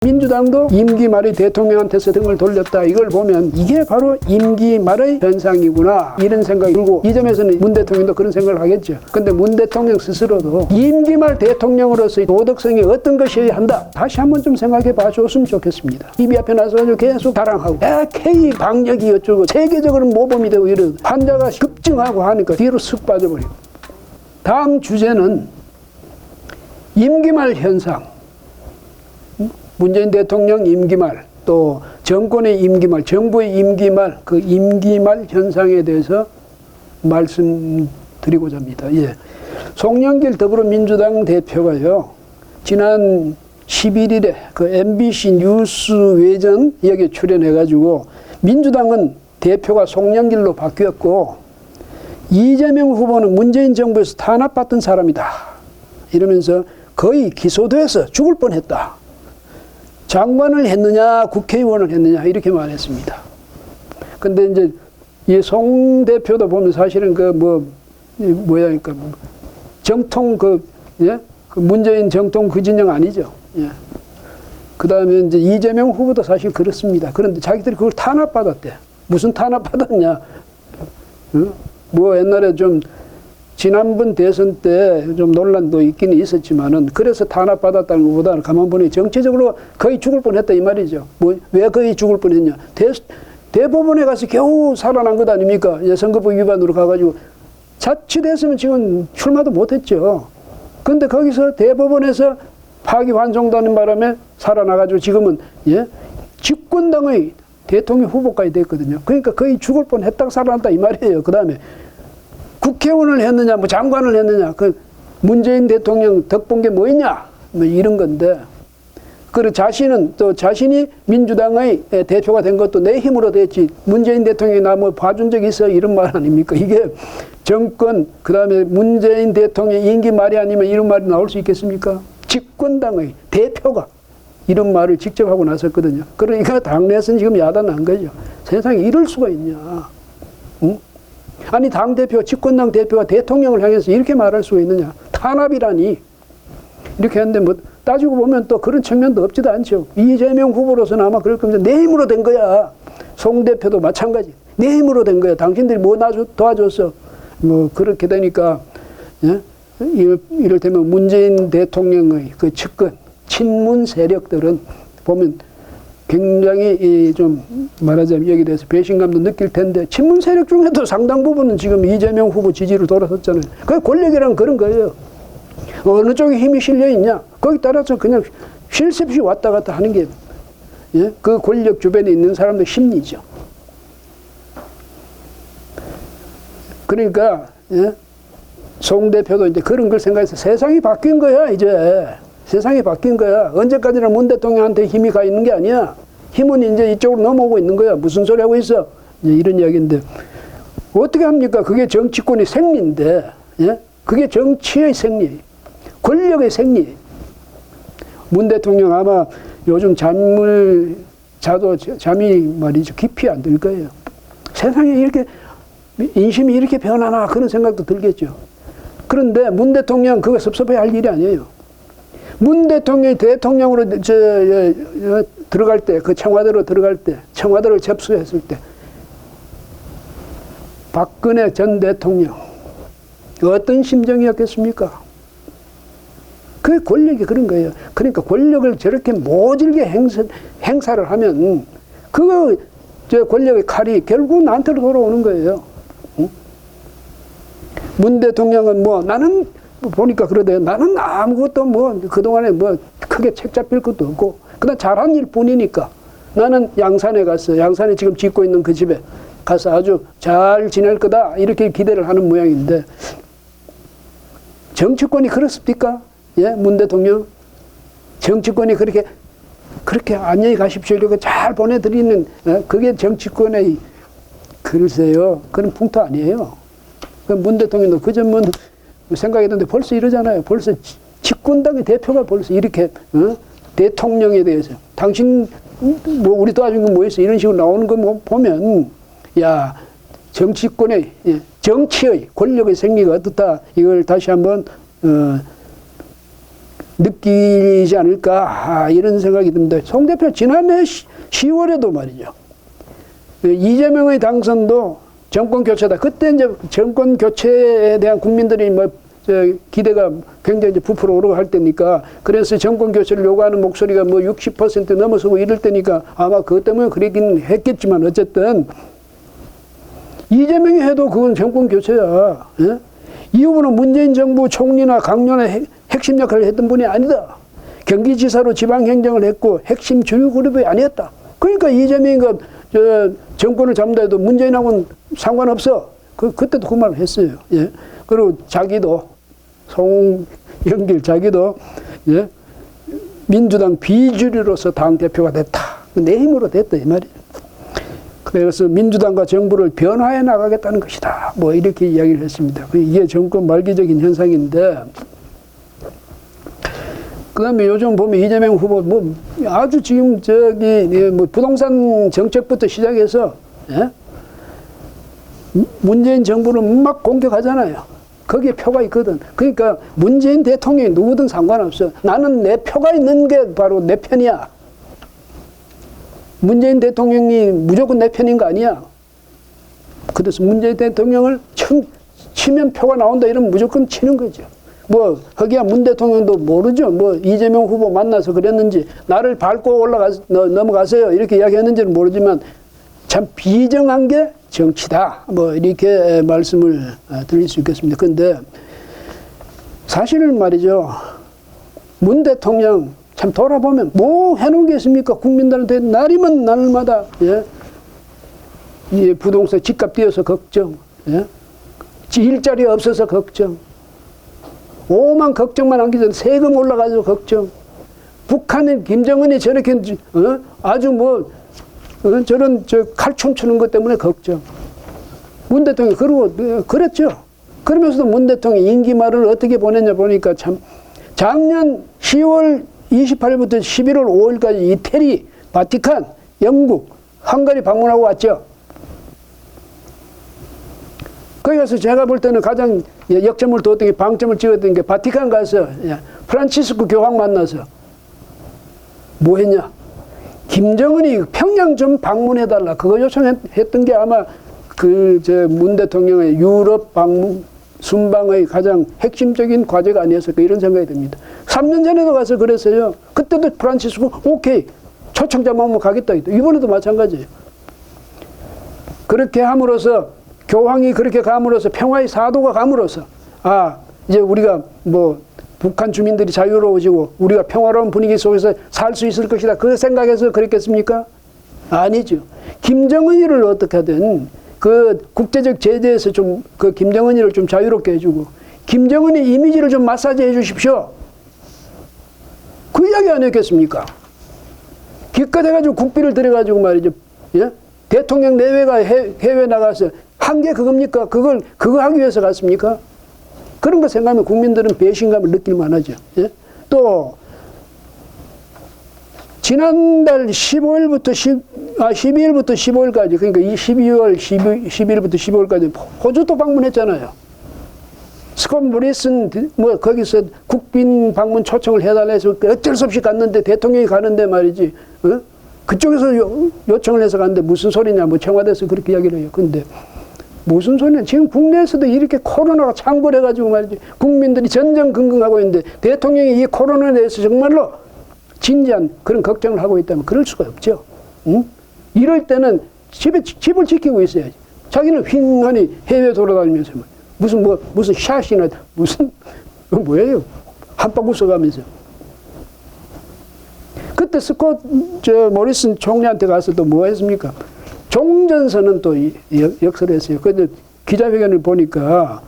민주당도 임기 말에 대통령한테서 등을 돌렸다. 이걸 보면 이게 바로 임기 말의 현상이구나. 이런 생각이 들고 이 점에서는 문 대통령도 그런 생각을 하겠죠. 근데 문 대통령 스스로도 임기 말 대통령으로서의 도덕성이 어떤 것이어야 한다. 다시 한번 좀 생각해 봐줬으면 좋겠습니다. TV 앞에 나서 계속 자랑하고 K 방역이 어쩌고 세계적으로 모범이 되고 이런 환자가 급증하고 하니까 뒤로 쓱 빠져버리고. 다음 주제는 임기 말 현상. 문재인 대통령 임기말, 또 정권의 임기말, 정부의 임기말, 그 임기말 현상에 대해서 말씀드리고자 합니다. 예. 송영길 더불어민주당 대표가요, 지난 11일에 그 MBC 뉴스 외전 여기에 출연해가지고 민주당은 대표가 송영길로 바뀌었고 이재명 후보는 문재인 정부에서 탄압받던 사람이다. 이러면서 거의 기소돼서 죽을 뻔했다. 장관을 했느냐, 국회의원을 했느냐, 이렇게 말했습니다. 근데 이제, 이 송 대표도 보면 사실은 정통 예? 그 문재인 정통 그 진영 아니죠. 예. 그 다음에 이제 이재명 후보도 사실 그렇습니다. 그런데 자기들이 그걸 탄압받았대. 무슨 탄압받았냐. 뭐 옛날에 좀, 지난번 대선 때 좀 논란도 있긴 있었지만은 그래서 탄압받았다는 것보다는 가만 보니 정치적으로 거의 죽을 뻔했다 이 말이죠. 뭐 왜 거의 죽을 뻔했냐. 대법원에 가서 겨우 살아난 것 아닙니까? 선거법 위반으로 가가지고 자칫했으면 지금 출마도 못했죠. 근데 거기서 대법원에서 파기환송되는 바람에 살아나가지고 지금은 집권당의 대통령 후보까지 됐거든요. 그러니까 거의 죽을 뻔했다가 살아났다 이 말이에요. 그 다음에 국회의원을 했느냐, 뭐 장관을 했느냐, 그 문재인 대통령 덕 본 게 뭐 있냐, 뭐 이런 건데, 그리고 자신은 또 자신이 민주당의 대표가 된 것도 내 힘으로 됐지, 문재인 대통령이 나 뭐 봐준 적 있어, 이런 말 아닙니까? 이게 정권, 그 다음에 문재인 대통령 임기 말이 아니면 이런 말이 나올 수 있겠습니까? 집권당의 대표가 이런 말을 직접 하고 나섰거든요. 그러니까 당내에서는 지금 야단난 거죠. 세상에 이럴 수가 있냐. 응? 아니 당대표, 집권당 대표가 대통령을 향해서 이렇게 말할 수가 있느냐. 탄압이라니. 이렇게 했는데 뭐 따지고 보면 또 그런 측면도 없지도 않죠. 이재명 후보로서는 아마 그럴 겁니다. 내 힘으로 된 거야. 송 대표도 마찬가지. 내 힘으로 된 거야. 당신들이 뭐 도와줬어. 뭐 그렇게 되니까 이를테면 문재인 대통령의 그 측근, 친문 세력들은 보면 굉장히 좀 말하자면 여기에 대해서 배신감도 느낄 텐데 친문 세력 중에도 상당 부분은 지금 이재명 후보 지지로 돌아섰잖아요. 그 권력이란 그런 거예요. 어느 쪽에 힘이 실려 있냐 거기 따라서 그냥 쉴 새 없이 왔다 갔다 하는 게 그 권력 주변에 있는 사람들 심리죠. 그러니까 송 대표도 이제 그런 걸 생각해서 세상이 바뀐 거야 이제. 세상이 바뀐 거야. 언제까지나 문 대통령한테 힘이 가 있는 게 아니야. 힘은 이제 이쪽으로 넘어오고 있는 거야. 무슨 소리 하고 있어? 이런 이야기인데 어떻게 합니까? 그게 정치권의 생리인데, 그게 정치의 생리, 권력의 생리. 문 대통령 아마 요즘 잠이 말이죠 깊이 안 들 거예요. 세상에 이렇게 인심이 이렇게 변하나 그런 생각도 들겠죠. 그런데 문 대통령 그거 섭섭해 할 일이 아니에요. 문 대통령이 대통령으로 들어갈 때, 그 청와대로 들어갈 때, 청와대를 접수했을 때, 박근혜 전 대통령, 어떤 심정이었겠습니까? 그 권력이 그런 거예요. 그러니까 권력을 저렇게 모질게 행사를 하면, 저 권력의 칼이 결국 나한테로 돌아오는 거예요. 응? 문 대통령은 뭐, 나는, 보니까 그러대요. 나는 아무것도 뭐 그동안에 뭐 크게 책 잡힐 것도 없고 그냥 잘한 일 뿐이니까 나는 양산에 갔어. 양산에 지금 짓고 있는 그 집에 가서 아주 잘 지낼 거다 이렇게 기대를 하는 모양인데 정치권이 그렇습니까? 문 대통령 정치권이 그렇게 안녕히 가십시오 이렇게 잘 보내드리는 그게 정치권의 글쎄요 그런 풍토 아니에요. 문 대통령도 그 점은 생각했는데 벌써 이러잖아요. 벌써 집권당의 대표가 벌써 이렇게 대통령에 대해서 당신 뭐 우리 도와준 건 뭐 있어 이런 식으로 나오는 거 뭐 보면 야 정치권의 정치의 권력의 생리가 어떻다 이걸 다시 한번 느끼지 않을까 이런 생각이 듭니다. 송 대표 지난해 10월에도 말이죠. 이재명의 당선도 정권 교체다. 그때 이제 정권 교체에 대한 국민들이 기대가 굉장히 이제 부풀어 오르고 할 때니까 그래서 정권 교체를 요구하는 목소리가 60% 넘어서고 이럴 때니까 아마 그것 때문에 그러긴 했겠지만 어쨌든 이재명이 해도 그건 정권 교체야. 예? 이 후보는 문재인 정부 총리나 강론의 핵심 역할을 했던 분이 아니다. 경기지사로 지방행정을 했고 핵심 주류 그룹이 아니었다. 그러니까 이재명이 정권을 잡는다 해도 문재인하고는 상관없어. 그때도 그 말을 했어요. 예. 그리고 자기도 송영길 자기도 예? 민주당 비주류로서 당대표가 됐다. 내 힘으로 됐다 이 말이에요. 그래서 민주당과 정부를 변화해 나가겠다는 것이다. 이렇게 이야기를 했습니다. 이게 정권 말기적인 현상인데 그다음에 요즘 보면 이재명 후보 아주 지금 부동산 정책부터 시작해서 예? 문재인 정부는 막 공격하잖아요. 거기에 표가 있거든. 그러니까 문재인 대통령이 누구든 상관없어. 나는 내 표가 있는 게 바로 내 편이야. 문재인 대통령이 무조건 내 편인 거 아니야. 그래서 문재인 대통령을 치면 표가 나온다 이러면 무조건 치는 거죠. 거기야 문 대통령도 모르죠. 이재명 후보 만나서 그랬는지 나를 밟고 넘어가세요 이렇게 이야기했는지는 모르지만 참 비정한 게 정치다. 이렇게 말씀을 드릴 수 있겠습니다. 그런데 사실은 말이죠. 문 대통령 참 돌아보면 뭐 해놓은 게 있습니까? 국민들한테 날이면 날마다 예? 부동산 집값 뛰어서 걱정, 예? 일자리 없어서 걱정, 오만 걱정만 하기 전에 세금 올라가서 걱정, 북한의 김정은이 저렇게 아주 저런 칼춤 추는 것 때문에 걱정. 문 대통령이 그랬죠. 그러면서도 문 대통령이 임기 말을 어떻게 보냈냐 보니까 참 작년 10월 28일부터 11월 5일까지 이태리, 바티칸, 영국, 헝가리 방문하고 왔죠. 거기 가서 제가 볼 때는 가장 역점을 뒀던 게 방점을 찍었던 게 바티칸 가서 프란치스코 교황 만나서 뭐 했냐. 김정은이 평양 좀 방문해달라. 그거 요청했던 게 아마 문 대통령의 유럽 방문, 순방의 가장 핵심적인 과제가 아니었을까 이런 생각이 듭니다. 3년 전에도 가서 그랬어요. 그때도 프란치스코 오케이 초청자만 오면 가겠다. 이번에도 마찬가지예요. 그렇게 함으로써 교황이 그렇게 감으로써 평화의 사도가 감으로써 이제 우리가 북한 주민들이 자유로워지고 우리가 평화로운 분위기 속에서 살 수 있을 것이다. 그 생각에서 그랬겠습니까? 아니죠. 김정은이를 어떻게 하든 국제적 제재에서 김정은이를 좀 자유롭게 해주고 김정은의 이미지를 좀 마사지 해 주십시오. 그 이야기 아니었겠습니까? 기껏 해가지고 국비를 들여가지고 말이죠. 예? 대통령 내외가 해외 나가서 한 게 그겁니까? 그거 하기 위해서 갔습니까? 그런 거 생각하면 국민들은 배신감을 느낄 만하죠. 예? 또 지난달 12일부터 15일까지 그러니까 12일부터 15일까지 호주도 방문했잖아요. 스콧 모리슨 거기서 국빈 방문 초청을 해달라 해서 어쩔 수 없이 갔는데 대통령이 가는데 말이지 그쪽에서 요청을 해서 갔는데 무슨 소리냐 청와대에서 그렇게 이야기를 해요. 근데 무슨 소리냐. 지금 국내에서도 이렇게 코로나가 창궐해가지고 말이지 국민들이 전전긍긍하고 있는데 대통령이 이 코로나에 대해서 정말로 진지한 그런 걱정을 하고 있다면 그럴 수가 없죠. 응? 이럴 때는 집을 지키고 있어야지. 자기는 휑하니 해외 돌아다니면서 무슨 샷이나 뭐예요? 한바구 써가면서. 그때 모리슨 총리한테 가서 또 뭐 했습니까? 종전선언 또 역설을 했어요. 근데 기자회견을 보니까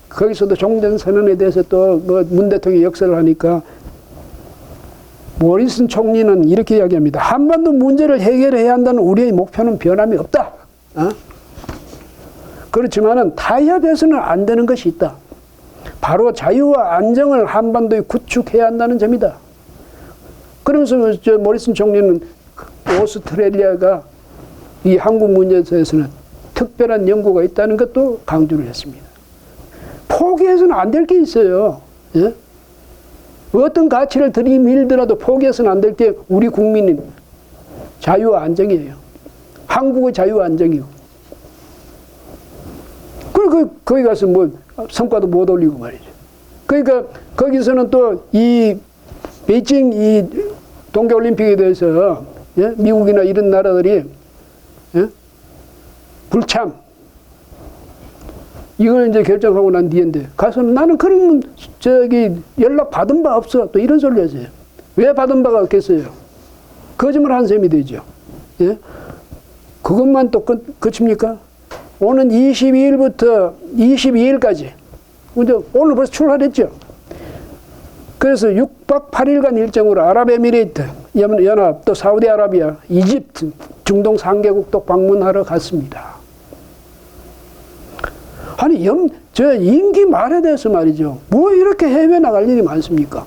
거기서도 종전선언에 대해서 또 문 대통령이 역설을 하니까 모리슨 총리는 이렇게 이야기합니다. 한반도 문제를 해결해야 한다는 우리의 목표는 변함이 없다. 그렇지만은 타협해서는 안 되는 것이 있다. 바로 자유와 안정을 한반도에 구축해야 한다는 점이다. 그러면서 모리슨 총리는 오스트레일리아가 이 한국 문제에 대해서는 특별한 연구가 있다는 것도 강조를 했습니다. 포기해서는 안 될 게 있어요. 예? 어떤 가치를 들이밀더라도 포기해서는 안 될 게 우리 국민인 자유와 안정이에요. 한국의 자유와 안정이고. 그리고 거기 가서 뭐 성과도 못 올리고 말이죠. 그러니까 거기서는 또 이 베이징 이 동계올림픽에 대해서 예? 미국이나 이런 나라들이 예? 불참 이걸 이제 결정하고 난 뒤인데 가서 나는 그런 연락 받은 바 없어 또 이런 소리를 했어요. 왜 받은 바가 없겠어요? 거짓말 한 셈이 되죠. 예? 그것만 또 그칩니까? 오는 22일부터 22일까지 오늘 벌써 출발했죠. 그래서 6박 8일간 일정으로 아랍에미레이트 연합 또 사우디아라비아 이집트 중동 3개국도 방문하러 갔습니다. 아니 저 임기 말에 대해서 말이죠. 뭐 이렇게 해외 나갈 일이 많습니까?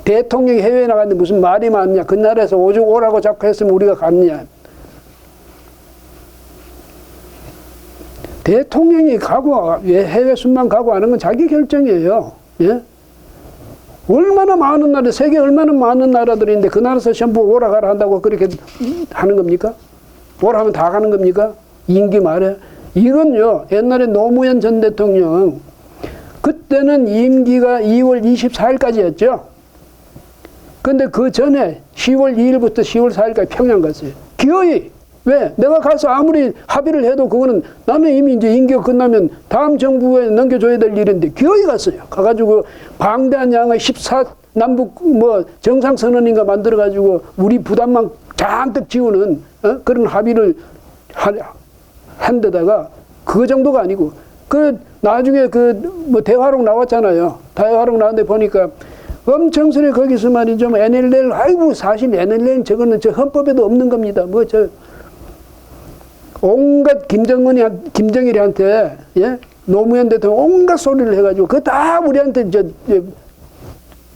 대통령이 해외 나갔는데 무슨 말이 많냐. 그 나라에서 오죽 오라고 자꾸 했으면 우리가 갔냐. 대통령이 가고 해외 순방 가고 하는 건 자기 결정이에요. 예? 얼마나 많은 나라, 세계 얼마나 많은 나라들인데 그 나라에서 전부 오라 가라 한다고 그렇게 하는 겁니까? 오라 하면 다 가는 겁니까? 임기 말에. 이건요, 옛날에 노무현 전 대통령, 그때는 임기가 2월 24일까지였죠. 근데 그 전에 10월 2일부터 10월 4일까지 평양 갔어요. 기어이! 왜? 내가 가서 아무리 합의를 해도 그거는 나는 이미 이제 임기가 끝나면 다음 정부에 넘겨줘야 될 일인데 기어이 갔어요. 가가지고 방대한 양의 14남북 뭐 정상선언인가 만들어가지고 우리 부담만 잔뜩 지우는 그런 합의를 한 데다가 그 정도가 아니고 그 나중에 그 뭐 대화록 나왔잖아요. 대화록 나왔는데 보니까 엄청스레 거기서 말이죠. NLL 아이고 사실 NLL 저거는 저 헌법에도 없는 겁니다. 뭐 저 온갖 김정일한테 예? 노무현 대통령 온갖 소리를 해가지고 그거 다 우리한테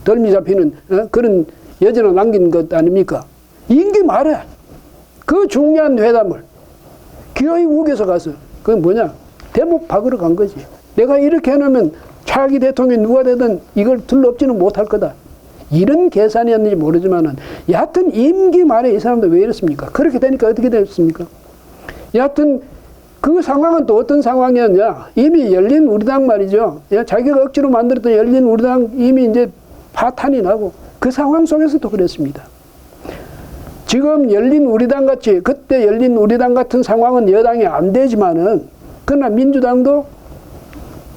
덜미 잡히는 그런 여전을 남긴 것 아닙니까? 임기 말에 그 중요한 회담을 기어이 우겨서 가서 그건 뭐냐? 대목 박으러 간 거지. 내가 이렇게 해놓으면 차기 대통령이 누가 되든 이걸 둘러엎지는 못할 거다. 이런 계산이었는지 모르지만은 여하튼 임기 말에 이 사람들 왜 이랬습니까? 그렇게 되니까 어떻게 됐습니까? 여하튼 그 상황은 또 어떤 상황이었냐? 이미 열린 우리당 말이죠. 자기가 억지로 만들었던 열린 우리당 이미 이제 파탄이 나고 그 상황 속에서도 그랬습니다. 지금 열린 우리당 같이 그때 열린 우리당 같은 상황은 여당이 안 되지만은 그러나 민주당도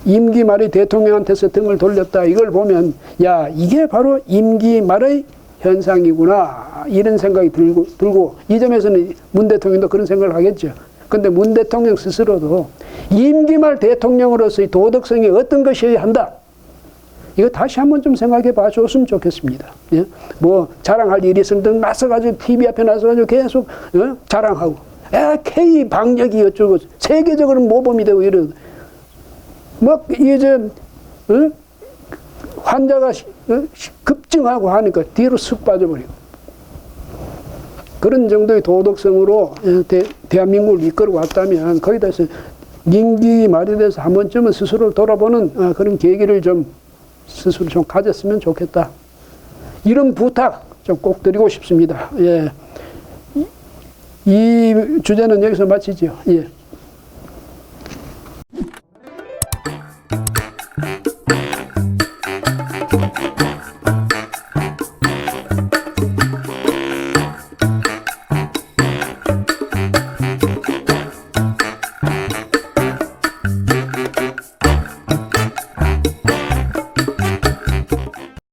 임기 말에 대통령한테서 등을 돌렸다. 이걸 보면 야 이게 바로 임기 말의 현상이구나 이런 생각이 들고 이 점에서는 문 대통령도 그런 생각을 하겠죠. 그런데 문 대통령 스스로도 임기 말 대통령으로서의 도덕성이 어떤 것이어야 한다. 이거 다시 한번 좀 생각해 봐 줬으면 좋겠습니다. 예? 뭐 자랑할 일이 있으면 나서가지고 TV 앞에 나서가지고 계속 자랑하고 K 방역이 어쩌고 세계적으로 모범이 되고 이러 뭐 이제 환자가 급증하고 하니까 뒤로 쑥 빠져버리고 그런 정도의 도덕성으로 대한민국을 이끌어 왔다면 거기다 해서 임기 말에 대해서 한 번쯤은 스스로를 돌아보는 그런 계기를 좀 스스로 좀 가졌으면 좋겠다. 이런 부탁 좀 꼭 드리고 싶습니다. 예. 이 주제는 여기서 마치죠. 예.